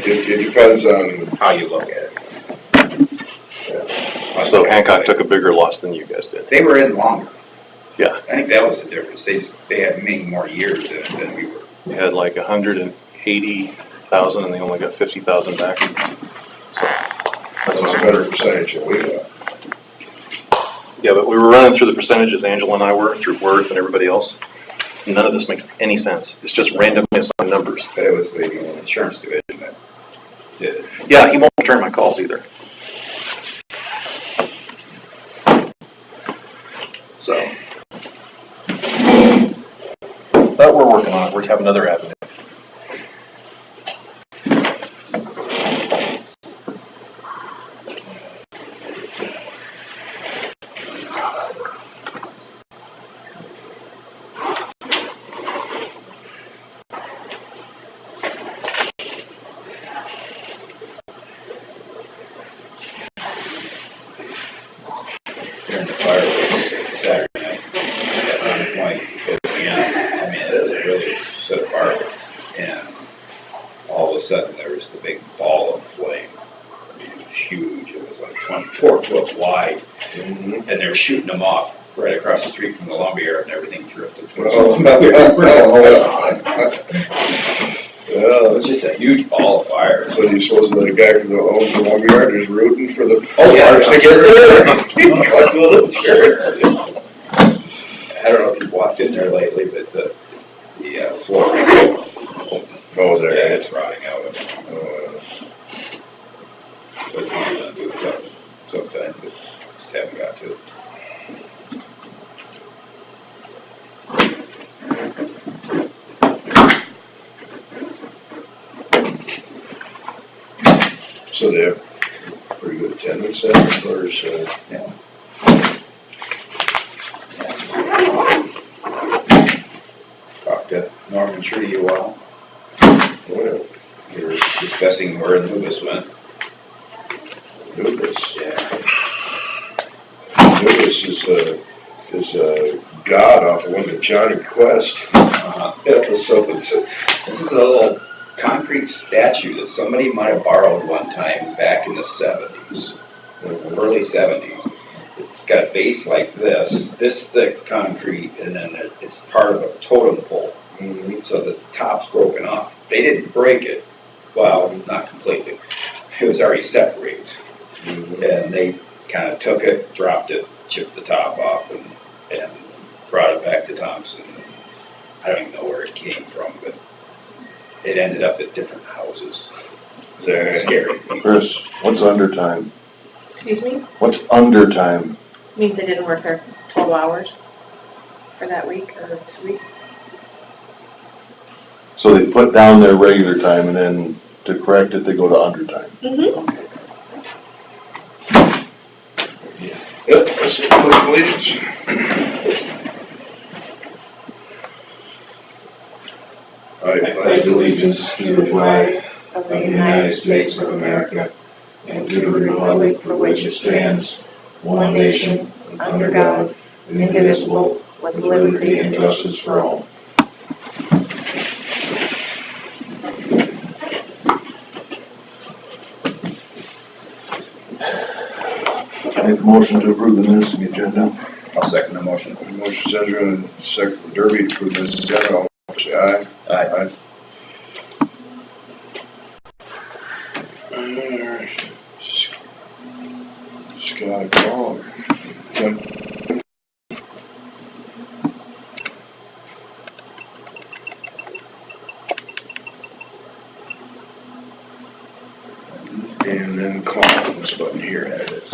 It depends on how you look at it. Yeah. So Hancock took a bigger loss than you guys did. They were in longer. Yeah. I think that was the difference. They had many more years than we were. We had like 180,000 and they only got 50,000 back. So That's a better percentage than we got. yeah, but we were running through the percentages, Angela and I were, through Worth and everybody else. None of this makes any sense. It's just randomness on numbers. But it was the insurance division that did it. Yeah, he won't return my calls either. So, but we're working on it. We have another avenue. During the fireworks Saturday night at one point, because it was really a set of fireworks, and all of a sudden there was the big ball of flame. I mean, it was huge. It was like 24 foot wide, and they were shooting them off right across the street from the lumberyard, and everything drifted. It was just a huge ball of fire. So you suppose the guy from the owns the lumberyard is rooting for the fires to get there? I don't know if you've walked in there lately, but the floor is Oh, there. yeah, it's rotting out. But we're gonna do it sometime, but just haven't got to it. So they have pretty good attendance then, as far as, Yeah. Talked to Norman Tree a while. well, We were discussing where Nubis went. Nubis. Yeah. Nubis is a god off of one of Johnny Quest episodes. This is a little concrete statue that somebody might have borrowed one time back in the 70s, early 70s. It's got a base like this thick concrete, and then it's part of a totem pole. So the top's broken off. They didn't break it. Well, not completely. It was already separated. And they kind of took it, dropped it, chipped the top off, and brought it back to Thompson. I don't even know where it came from, but it ended up at different houses. Scary. Chris, what's undertime? Excuse me? What's undertime? Means they didn't work their 12 hours for that week or 2 weeks. So they put down their regular time and then to correct it, they go to undertime. Mm-hmm. Yep, that's the Pledge of Allegiance. I pledge allegiance to the flag of the United States of America and to the republic for which it stands, one nation, under God, indivisible, with liberty and justice for all. Make a motion to approve the minutes of the agenda. I'll second the motion. Motion Sandra and second from Derby to approve this agenda. All say aye. Aye. Scott Paul. Tim. And then call this button here. There it is.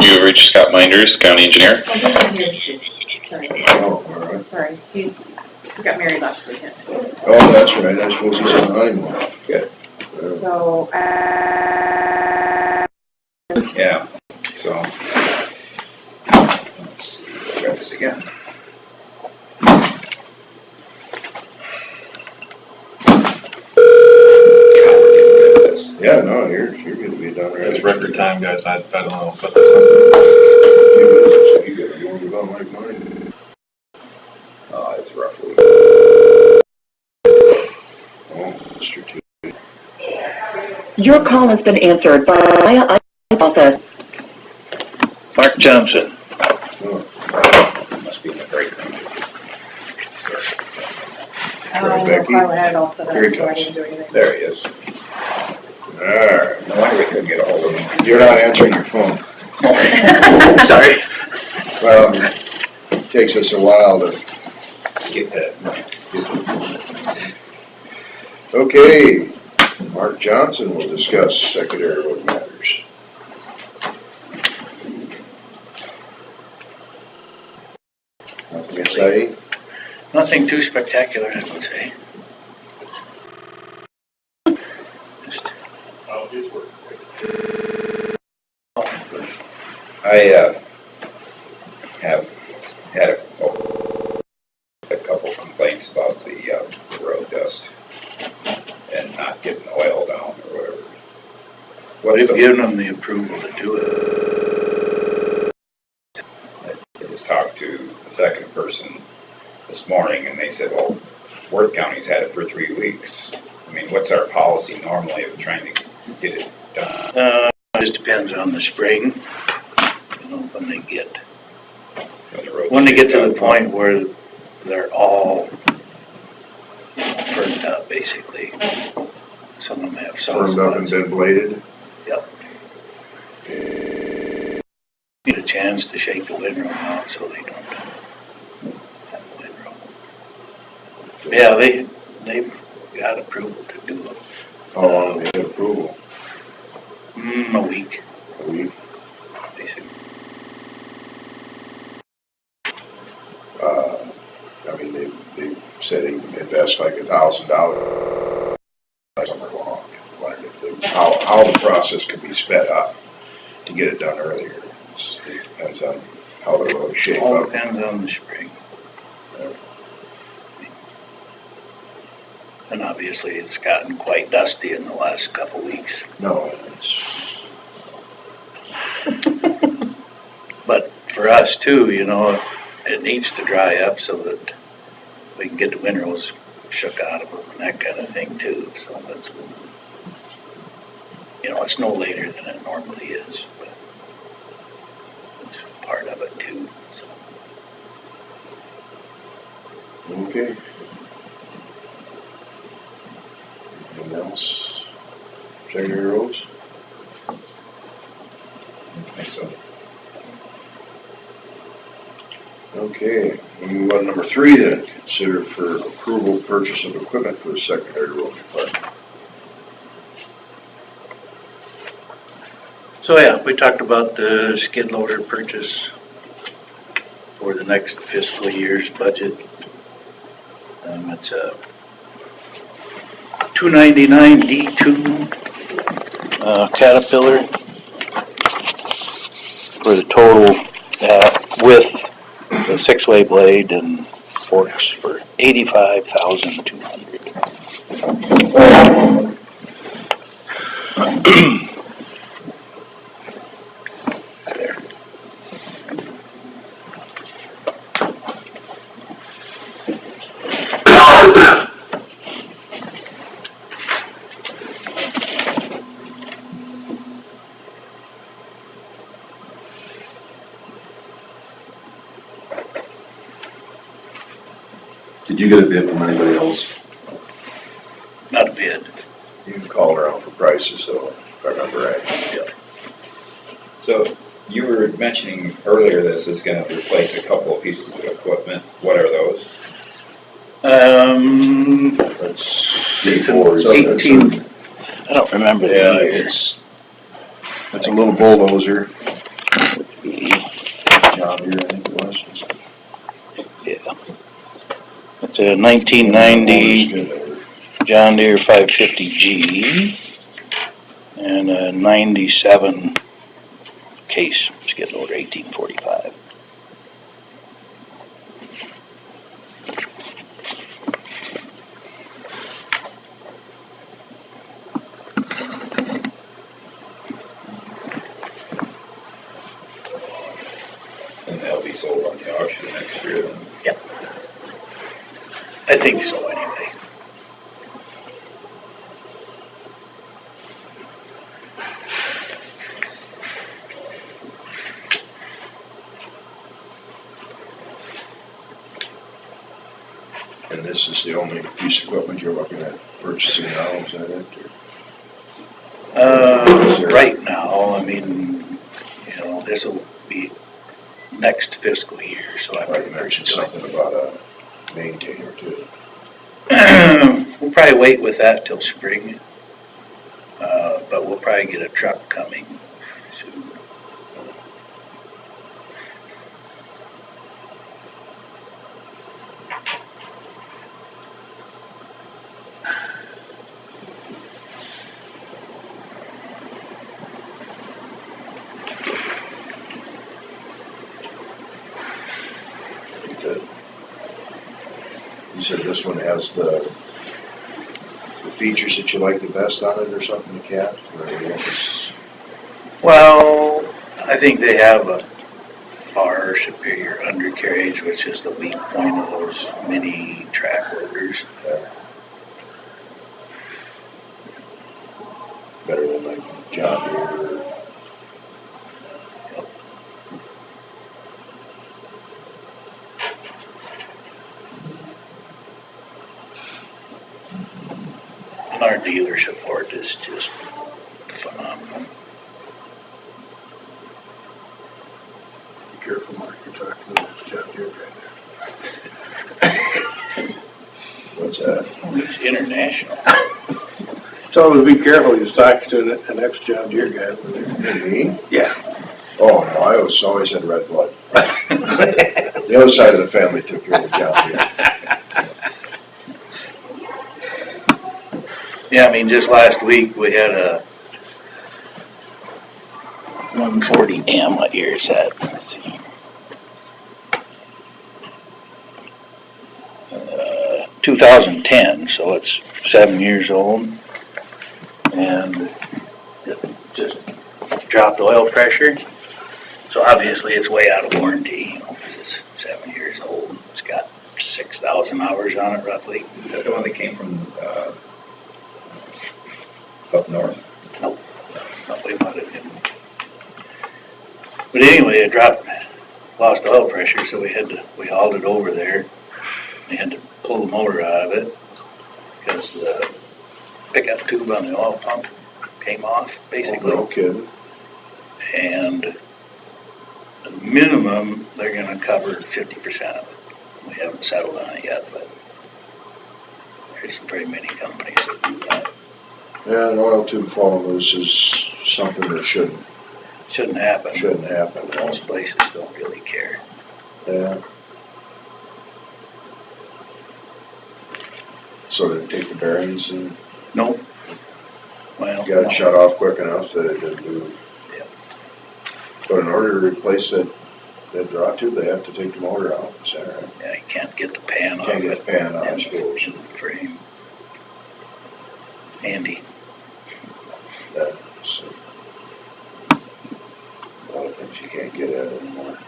You have reached Scott Minders, County Engineer. Oh, he's not here this week. Sorry. Oh, all right. Sorry. He got married last weekend. Oh, that's right. I suppose he's on honeymoon. Good. So, Yeah. So, let's see. Try this again. Yeah, no, you're gonna be done right. It's record time, guys, I don't know, but You wanna go like mine? It's roughly. Oh, Mr. T. Your call has been answered by office. Mark Johnson. Must be in the break room. Right, Becky? Carla had it all set Here up, he so I comes. didn't do anything. There he is. Alright, No wonder we couldn't get a hold of him. you're not answering your phone. Sorry. Well, it takes us a while to Get that. Okay, Mark Johnson will discuss secondary road matters. Nothing exciting? Nothing too spectacular, I would say. I have had a couple complaints about the road dust and not getting oil down or whatever. We've given them the approval to do it. I just talked to the second person this morning and they said, well, Worth County's had it for 3 weeks. I mean, what's our policy normally of trying to get it done? It just depends on the spring, you know, when they get to the point where they're all burned up, basically. Some of them have some Burned up and been bladed? Yep. Need a chance to shake the windrow out so they don't have a windrow. Yeah, they've got approval to do it. How long they had approval? A week, A week? basically. I mean, they say they invest like $1,000 summer long. Wondered if how the process could be sped up to get it done earlier. It depends on how the roads shape All up. depends on the spring. And obviously it's gotten quite dusty in the last couple weeks. No, it's, But for us too, you know, it needs to dry up so that we can get the windrows shook out of them and that kind of thing too. So that's, you know, it's no later than it normally is, but it's part of it too. So. okay. Anything else? Secondary roads? I think so. Okay, we'll move on to number 3 then. Consider for approval purchase of equipment for the secondary road department. So yeah, we talked about the skid loader purchase for the next fiscal year's budget. It's a 299 D2 Caterpillar for the total with the 6-way blade and forks for $85,200. There. Did you get a bid from anybody else? Not a bid. You can call around for prices, so if I remember right. Yeah. So you were mentioning earlier this is going to replace a couple of pieces of equipment. What are those? It's an Or something. 18. I don't remember the Yeah, year. it's a little bulldozer. John Deere, I think it was. Yeah. It's a 1990 John Deere 550G and a 97 case skid loader 1845. think so anyway. And this is the only piece of equipment you're looking at purchasing now, is that it? Right now, I mean, you know, this will be next fiscal year, so I Or you mentioned something about a maintainer too. We'll probably wait with that till spring, but we'll probably get a truck coming soon. You said this one has the features that you like the best on it or something, the cat? Or what was- Well, I think they have a far superior undercarriage, which is the weak point of those mini track loaders. Better than like John Deere? And our dealer support is just phenomenal. Be careful, Mark, you're talking to this John Deere guy there. What's that? It's international. So be careful, he's talking to an ex-John Deere guy over there. Me? Yeah. Oh, no, I always had red blood. The other side of the family took care of John Deere. Yeah, I mean, just last week we had a 140M, what year is that? Let's see. 2010, so it's 7 years old. And it just dropped oil pressure. So obviously it's way out of warranty, you know, because it's 7 years old. It's got 6,000 hours on it roughly. Is that the one that came from, up north? No, we bought it in. But anyway, it lost oil pressure, so we hauled it over there. We had to pull the motor out of it because the pickup tube on the oil pump came off, basically. No kidding. And the minimum, they're gonna cover 50% of it. We haven't settled on it yet, but there's very many companies that do that. Yeah, an oil tube falling loose is something that shouldn't happen. Shouldn't happen. Most places don't really care. Yeah. So did it take the bearings and Nope. Well, got it shut off quick enough that it didn't do? Yep. But in order to replace that draw tube, they have to take the motor out, is that right? Yeah, you can't get the pan off. Can't get the pan out, I And suppose. the frame. Handy. That's a lot of things you can't get at anymore.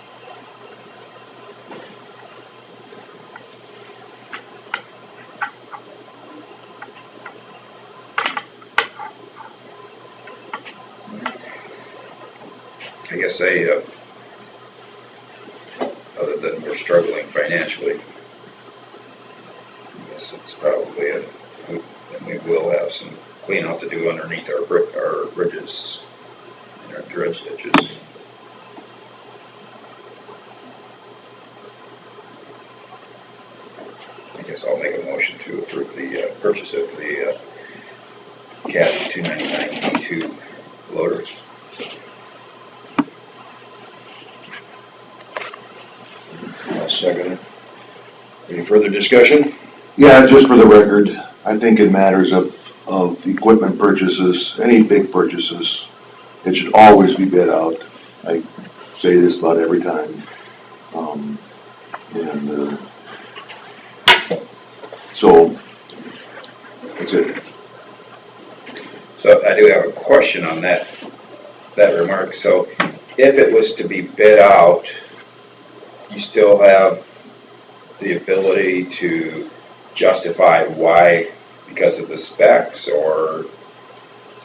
I guess other than we're struggling financially, I guess it's probably and we will have some clean out to do underneath our bridges and our dredge ditches. I guess I'll make a motion to approve the purchase of the Cat 299 D2 loaders. I'll second it. Any further discussion? Yeah, just for the record, I think in matters of equipment purchases, any big purchases, it should always be bid out. I say this about every time. So, that's it. So I do have a question on that remark. So if it was to be bid out, you still have the ability to justify why, because of the specs, or,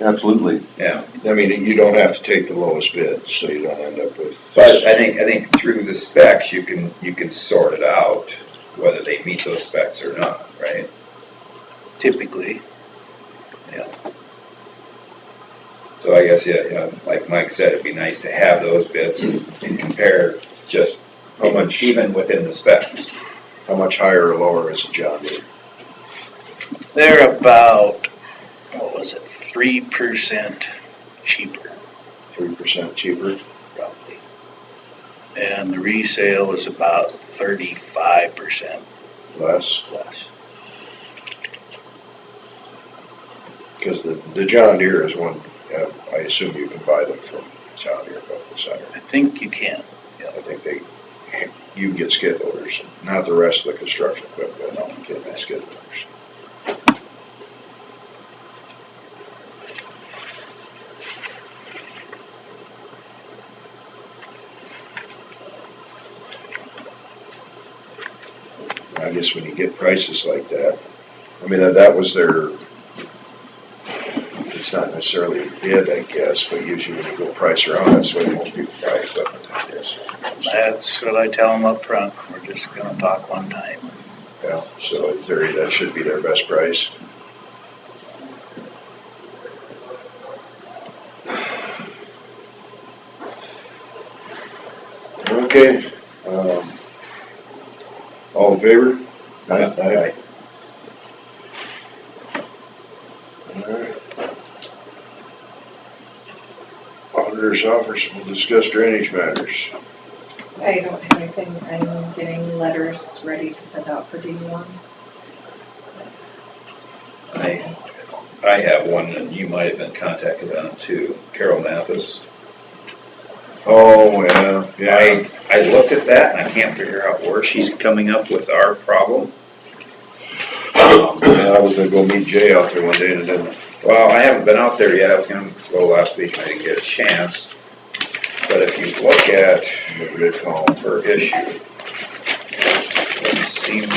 Absolutely. yeah. I mean, you don't have to take the lowest bid, so you don't end up with. But I think through the specs, you can sort it out, whether they meet those specs or not, right? Typically. So I guess, yeah, like Mike said, it'd be nice to have those bids and compare just How much, even within the specs. how much higher or lower is a John Deere? They're about, what was it, 3% cheaper, 3% cheaper? probably. And the resale is about 35% Less? less. Because the John Deere is one, I assume you can buy them from John Deere Equipment Center. I think you can. I think you can get skid loaders, not the rest of the construction equipment, but you can get skid loaders. I guess when you get prices like that, I mean, that was their, it's not necessarily a bid, I guess, but usually when you go price around, that's the way most people buy equipment, I guess. That's what I tell them up front. We're just gonna talk one time. Yeah, so in theory, that should be their best price. Okay, all in favor? Aye. Alright. Auditor's office will discuss drainage matters. I don't have anything, I'm getting letters ready to send out for D1. I have one that you might have been contacted on too, Carol Mathis. Oh, yeah. I looked at that and I can't figure out where she's coming up with our problem. Yeah, I was gonna go meet Jay out there one day and then, Well, I haven't been out there yet. I was gonna go last week and I didn't get a chance. But if you look at maybe call him. her issue, let's see.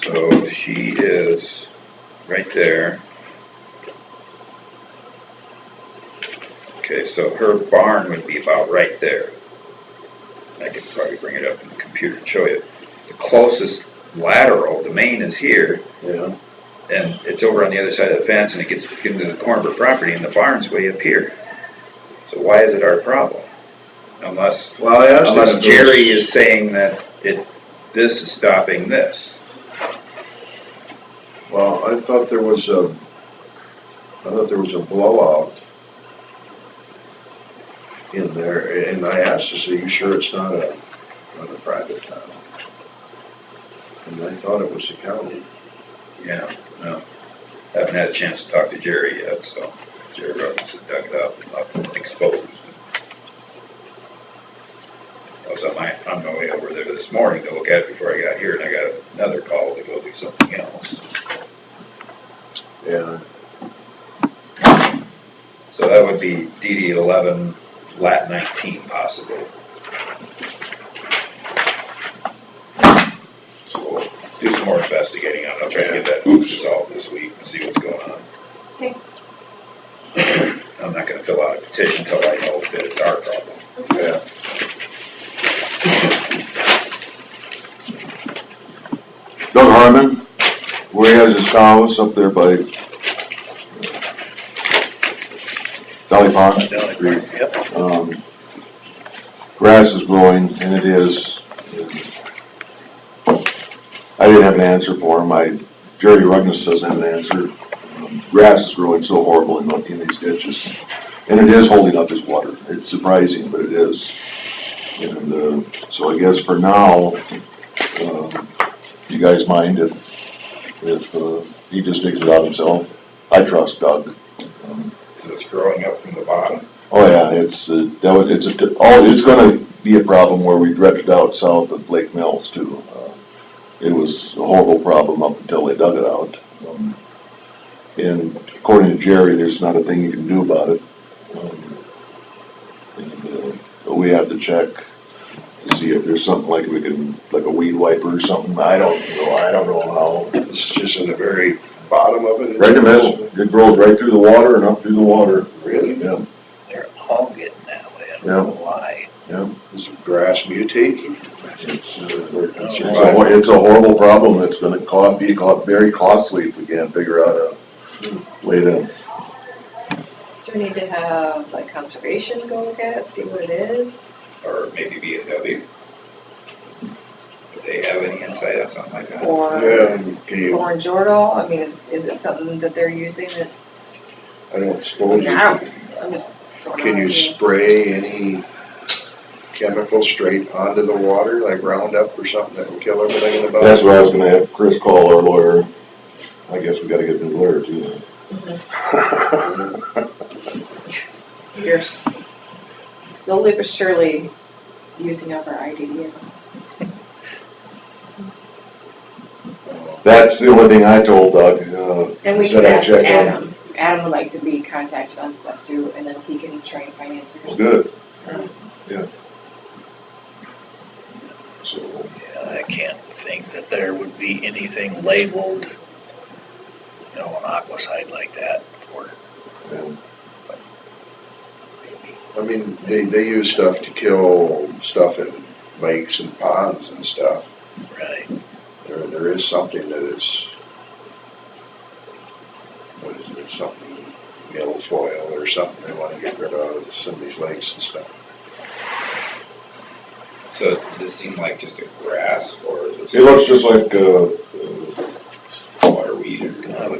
So she is right there. Okay, so her barn would be about right there. I could probably bring it up in the computer and show you. The closest lateral, the main is here, Yeah. and it's over on the other side of the fence, and it gets into the corner of her property, and the barn's way up here. So why is it our problem? Unless Jerry is saying that this is stopping this. Well, I thought there was a blowout in there, and I asked her, "Are you sure it's not a private town?" And I thought it was the county. Yeah, no. Haven't had a chance to talk to Jerry yet, so Jerry Robinson dug it up and left it exposed. I was on my way over there this morning to look at it before I got here, and I got another call to go do something else. Yeah. So that would be DD 11, Lat 19 possibly. So we'll do some more investigating on it. I'll try to get that resolved this week and see what's going on. Okay. I'm not gonna fill out a petition until I know that it's our problem. Yeah. Doug Harmon, where he has his house up there by Valley Pond. Yep. Grass is growing, and it is. I didn't have an answer for him. Jerry Rugness doesn't have an answer. Grass is growing so horrible in these ditches, and it is holding up his water. It's surprising, but it is. And so I guess for now, you guys mind if he just digs it out himself? I trust Doug. It's growing up from the bottom. Oh yeah, it's going to be a problem where we dredged out south of Lake Mills too. It was a horrible problem up until they dug it out. And according to Jerry, there's not a thing you can do about it. But we have to check. to see if there's something like we can, like a weed wiper or something. I don't know how. This is just in the very bottom of it? Right in the middle, it grows right through the water and up through the water. Really? Yeah, They're all getting that way, I don't know why. yeah. Is grass mutating? It's a horrible problem. It's gonna be very costly if we can't figure out a way to. Do we need to have like conservation go look at it, see what it is? Or maybe B&W. Do they have any insight on something like that? Or Yeah, can you, Orange Ordal, I mean, is it something that they're using that's, I don't I suppose mean, you, I don't, I'm just throwing can out you ideas. spray any chemical straight onto the water, like Roundup or something that will kill everything in the bottom? That's what I was gonna have Chris call our lawyer. I guess we gotta get a new lawyer too. You're slowly but surely using up our IDD. That's the only thing I told Doug. And we said can I'd ask check on it. Adam. Adam would like to be contacted on stuff too, and then he can train financiers. Good. So, So, Yeah, I can't think that there would be anything labeled, an aquasite like that for. I mean, they use stuff to kill stuff in lakes and ponds and stuff. Right. There is something that is, what is it, something, milfoil or something they want to get rid of some of these lakes and stuff. So does this seem like just a grass or is this? it looks just like, Water weed or?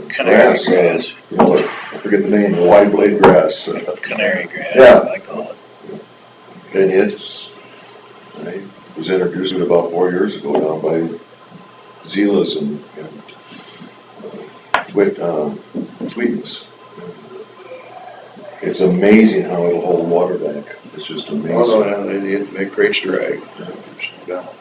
Canary grass, grass, you know, I forget the name, wide blade grass. canary grass, Yeah. I call it. And I was introduced to it about 4 years ago down by Zila's and Tweetings. It's amazing how it'll hold water back. It's just amazing. Oh, no, it creates drag. There's no doubt.